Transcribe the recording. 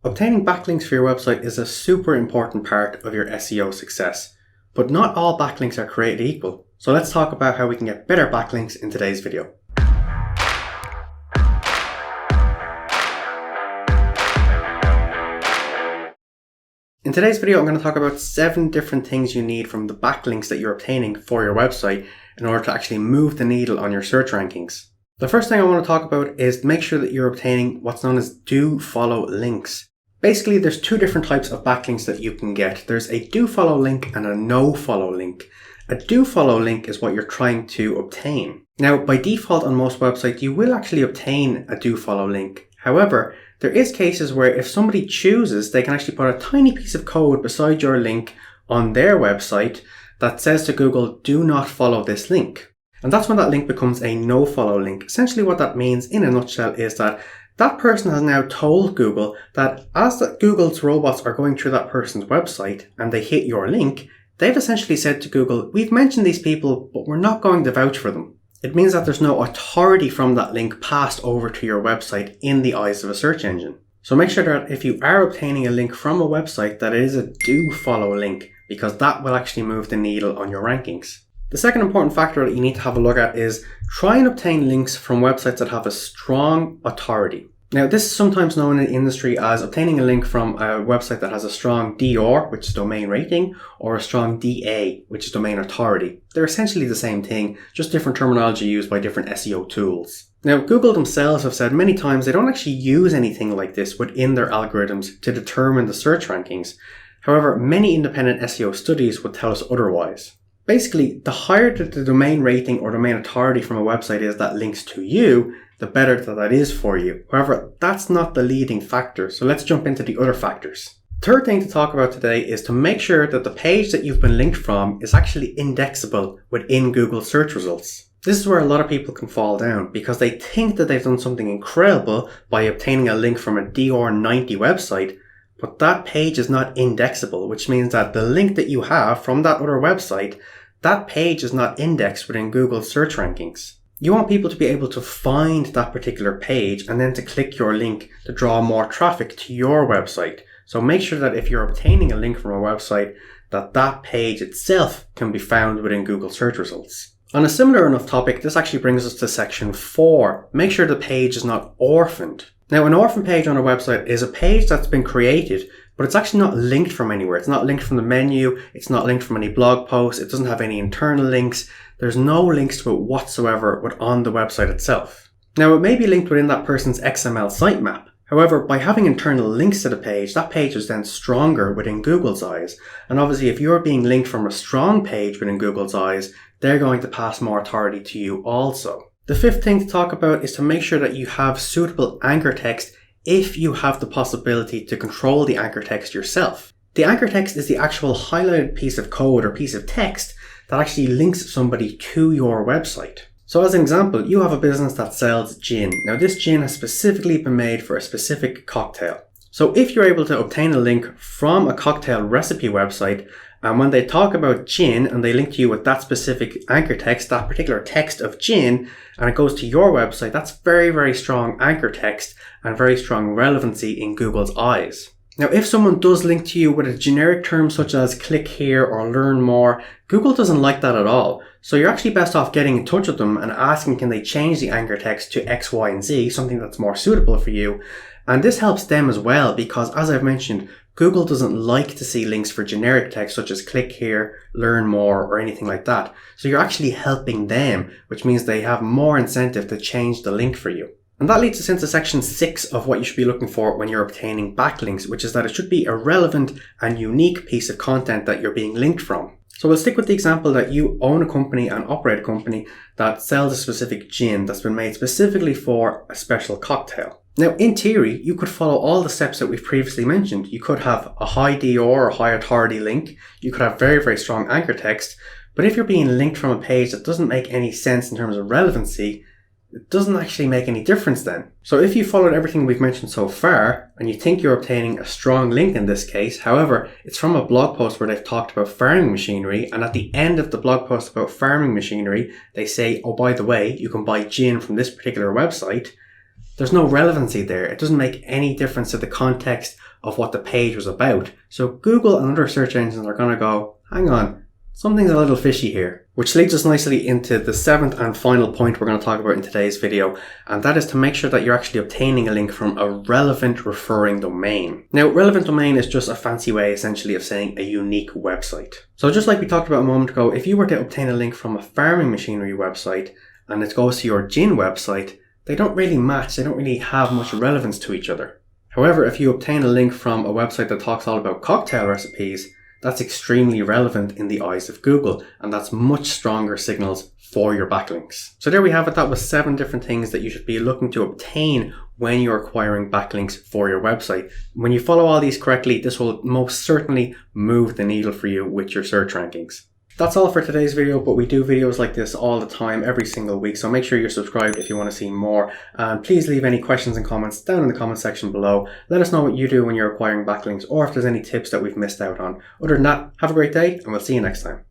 Obtaining backlinks for your website is a super important part of your SEO success, but not all backlinks are created equal. So let's talk about how we can get better backlinks in today's video. In today's video, I'm going to talk about 7 different things you need from the backlinks that you're obtaining for your website in order to actually move the needle on your search rankings. The first thing I want to talk about is make sure that you're obtaining what's known as DoFollow links. Basically, there's 2 different types of backlinks that you can get. There's a DoFollow link and a nofollow link. A DoFollow link is what you're trying to obtain. Now, by default on most websites, you will actually obtain a DoFollow link. However, there is cases where if somebody chooses, they can actually put a tiny piece of code beside your link on their website that says to Google, do not follow this link. And that's when that link becomes a nofollow link. Essentially what that means in a nutshell is that that person has now told Google that as Google's robots are going through that person's website and they hit your link, they've essentially said to Google, we've mentioned these people, but we're not going to vouch for them. It means that there's no authority from that link passed over to your website in the eyes of a search engine. So make sure that if you are obtaining a link from a website, that it is a DoFollow link, because that will actually move the needle on your rankings. The second important factor that you need to have a look at is try and obtain links from websites that have a strong authority. Now, this is sometimes known in the industry as obtaining a link from a website that has a strong DR, which is domain rating, or a strong DA, which is domain authority. They're essentially the same thing, just different terminology used by different SEO tools. Now, Google themselves have said many times they don't actually use anything like this within their algorithms to determine the search rankings. However, many independent SEO studies would tell us otherwise. Basically, the higher the domain rating or domain authority from a website is that links to you, the better that is for you. However, that's not the leading factor, so let's jump into the other factors. Third thing to talk about today is to make sure that the page that you've been linked from is actually indexable within Google search results. This is where a lot of people can fall down because they think that they've done something incredible by obtaining a link from a DR90 website, but that page is not indexable, which means that the link that you have from that other website, that page is not indexed within Google search rankings. You want people to be able to find that particular page and then to click your link to draw more traffic to your website. So make sure that if you're obtaining a link from a website, that page itself can be found within Google search results. On a similar enough topic, this actually brings us to section 4. Make sure the page is not orphaned. Now, an orphan page on a website is a page that's been created, but it's actually not linked from anywhere. It's not linked from the menu. It's not linked from any blog posts. It doesn't have any internal links. There's no links to it whatsoever on the website itself. Now, it may be linked within that person's XML sitemap. However, by having internal links to the page, that page is then stronger within Google's eyes. And obviously, if you're being linked from a strong page within Google's eyes, they're going to pass more authority to you also. The 5th thing to talk about is to make sure that you have suitable anchor text if you have the possibility to control the anchor text yourself. The anchor text is the actual highlighted piece of code or piece of text that actually links somebody to your website. So as an example, you have a business that sells gin. Now this gin has specifically been made for a specific cocktail. So if you're able to obtain a link from a cocktail recipe website, and when they talk about gin and they link to you with that specific anchor text, that particular text of gin, and it goes to your website, that's very, very strong anchor text and very strong relevancy in Google's eyes. Now, if someone does link to you with a generic term such as click here or learn more, Google doesn't like that at all. So you're actually best off getting in touch with them and asking can they change the anchor text to X, Y, and Z, something that's more suitable for you. And this helps them as well because, as I've mentioned, Google doesn't like to see links for generic text such as click here, learn more, or anything like that. So you're actually helping them, which means they have more incentive to change the link for you. And that leads us into section 6 of what you should be looking for when you're obtaining backlinks, which is that it should be a relevant and unique piece of content that you're being linked from. So we'll stick with the example that you own a company and operate a company that sells a specific gin that's been made specifically for a special cocktail. Now, in theory, you could follow all the steps that we've previously mentioned. You could have a high DR or high authority link. You could have very, very strong anchor text. But if you're being linked from a page that doesn't make any sense in terms of relevancy, it doesn't actually make any difference then. So if you followed everything we've mentioned so far, and you think you're obtaining a strong link in this case, however, it's from a blog post where they've talked about farming machinery, and at the end of the blog post about farming machinery, they say, oh, by the way, you can buy gin from this particular website. There's no relevancy there. It doesn't make any difference to the context of what the page was about. So Google and other search engines are going to go, hang on, something's a little fishy here. Which leads us nicely into the seventh and final point we're going to talk about in today's video, and that is to make sure that you're actually obtaining a link from a relevant referring domain. Now, relevant domain is just a fancy way essentially of saying a unique website. So just like we talked about a moment ago, if you were to obtain a link from a farming machinery website and it goes to your gin website, they don't really match, they don't really have much relevance to each other. However, if you obtain a link from a website that talks all about cocktail recipes, that's extremely relevant in the eyes of Google, and that's much stronger signals for your backlinks. So there we have it. That was 7 different things that you should be looking to obtain when you're acquiring backlinks for your website. When you follow all these correctly, this will most certainly move the needle for you with your search rankings. That's all for today's video, but we do videos like this all the time, every single week, so make sure you're subscribed if you want to see more. And please leave any questions and comments down in the comment section below. Let us know what you do when you're acquiring backlinks, or if there's any tips that we've missed out on. Other than that, have a great day, and we'll see you next time.